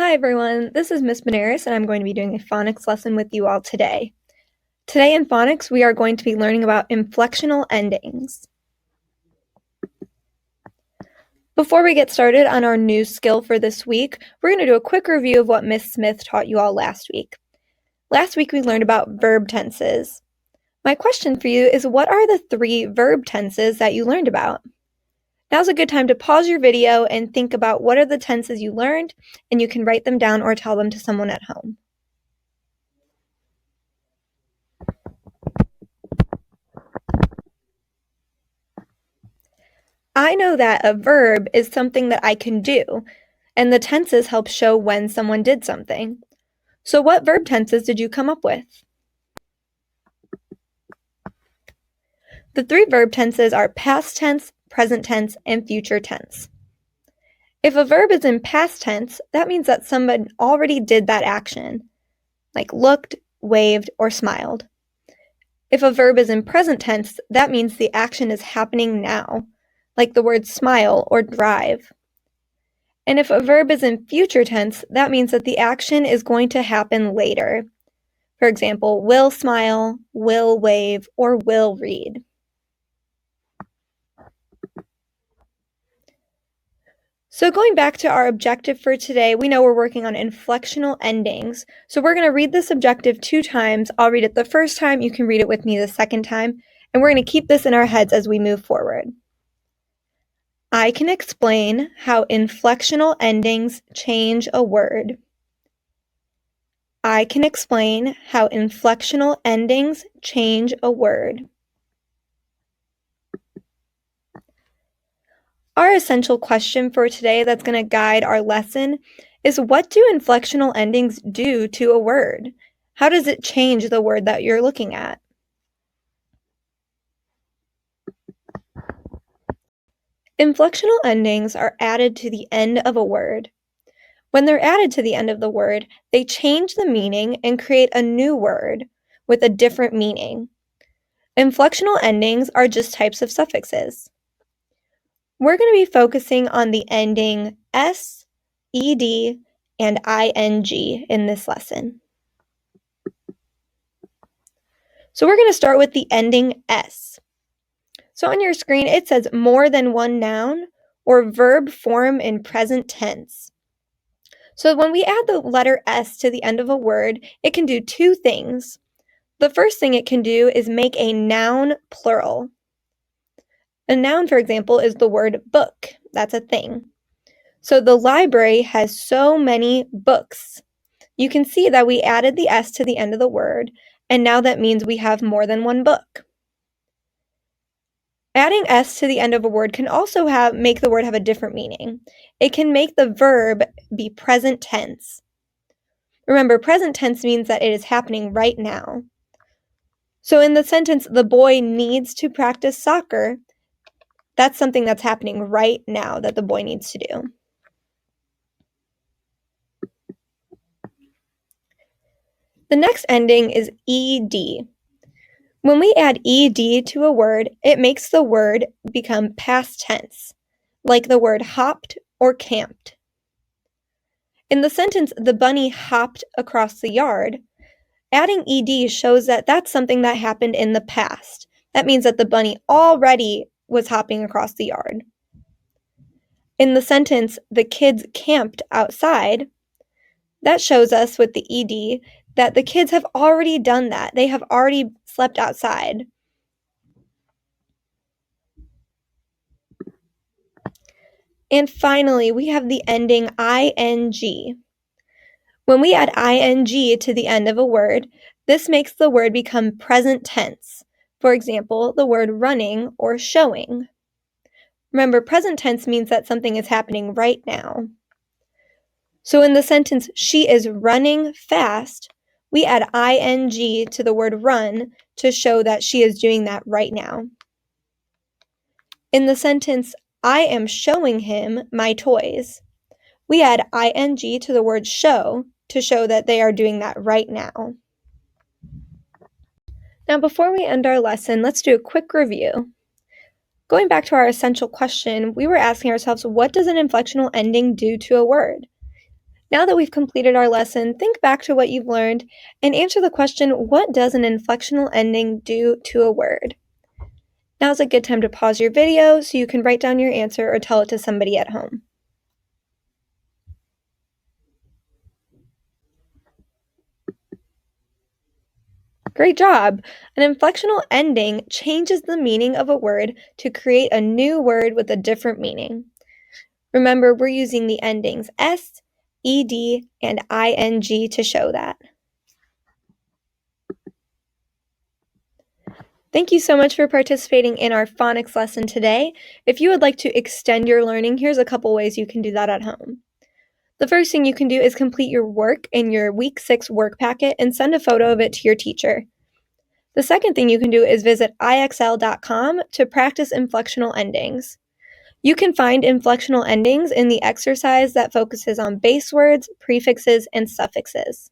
Hi everyone, this is Miss Benares and I'm going to be doing a phonics lesson with you all today. Today in phonics we are going to be learning about inflectional endings. Before we get started on our new skill for this week, we're going to do a quick review of what Miss Smith taught you all last week. Last week we learned about verb tenses. My question for you is, what are the 3 verb tenses that you learned about? Now's a good time to pause your video and think about what are the tenses you learned, and you can write them down or tell them to someone at home. I know that a verb is something that I can do, and the tenses help show when someone did something. So what verb tenses did you come up with? The 3 verb tenses are past tense, present tense, and future tense. If a verb is in past tense, that means that someone already did that action, like looked, waved, or smiled. If a verb is in present tense, that means the action is happening now, like the words smile or drive. And if a verb is in future tense, that means that the action is going to happen later. For example, will smile, will wave, or will read. So going back to our objective for today, we know we're working on inflectional endings. So we're going to read this objective 2 times. I'll read it the first time, you can read it with me the second time, and we're going to keep this in our heads as we move forward. I can explain how inflectional endings change a word. I can explain how inflectional endings change a word. Our essential question for today that's going to guide our lesson is, what do inflectional endings do to a word? How does it change the word that you're looking at? Inflectional endings are added to the end of a word. When they're added to the end of the word, they change the meaning and create a new word with a different meaning. Inflectional endings are just types of suffixes. We're going to be focusing on the ending s, ed, and ing in this lesson. So we're going to start with the ending s. So on your screen it says more than one noun or verb form in present tense. So when we add the letter s to the end of a word, it can do 2 things. The first thing it can do is make a noun plural. A noun, for example, is the word book. That's a thing. So the library has so many books. You can see that we added the s to the end of the word, and now that means we have more than one book. Adding s to the end of a word can also make the word have a different meaning. It can make the verb be present tense. Remember, present tense means that it is happening right now. So in the sentence, the boy needs to practice soccer, that's something that's happening right now that the boy needs to do. The next ending is ed. When we add ed to a word, it makes the word become past tense, like the word hopped or camped. In the sentence, the bunny hopped across the yard, adding ed shows that that's something that happened in the past. That means that the bunny already was hopping across the yard. In the sentence, the kids camped outside, that shows us with the ed that the kids have already done that. They have already slept outside. And finally, we have the ending ing. When we add ing to the end of a word, this makes the word become present tense. For example, the word running or showing. Remember, present tense means that something is happening right now. So in the sentence, she is running fast, we add ing to the word run to show that she is doing that right now. In the sentence, I am showing him my toys, we add ing to the word show to show that they are doing that right now. Now, before we end our lesson, let's do a quick review. Going back to our essential question, we were asking ourselves, what does an inflectional ending do to a word? Now that we've completed our lesson, think back to what you've learned and answer the question, what does an inflectional ending do to a word? Now's a good time to pause your video so you can write down your answer or tell it to somebody at home. Great job! An inflectional ending changes the meaning of a word to create a new word with a different meaning. Remember, we're using the endings s, ed, and ing to show that. Thank you so much for participating in our phonics lesson today. If you would like to extend your learning, here's a couple ways you can do that at home. The first thing you can do is complete your work in your Week 6 work packet and send a photo of it to your teacher. The second thing you can do is visit ixl.com to practice inflectional endings. You can find inflectional endings in the exercise that focuses on base words, prefixes, and suffixes.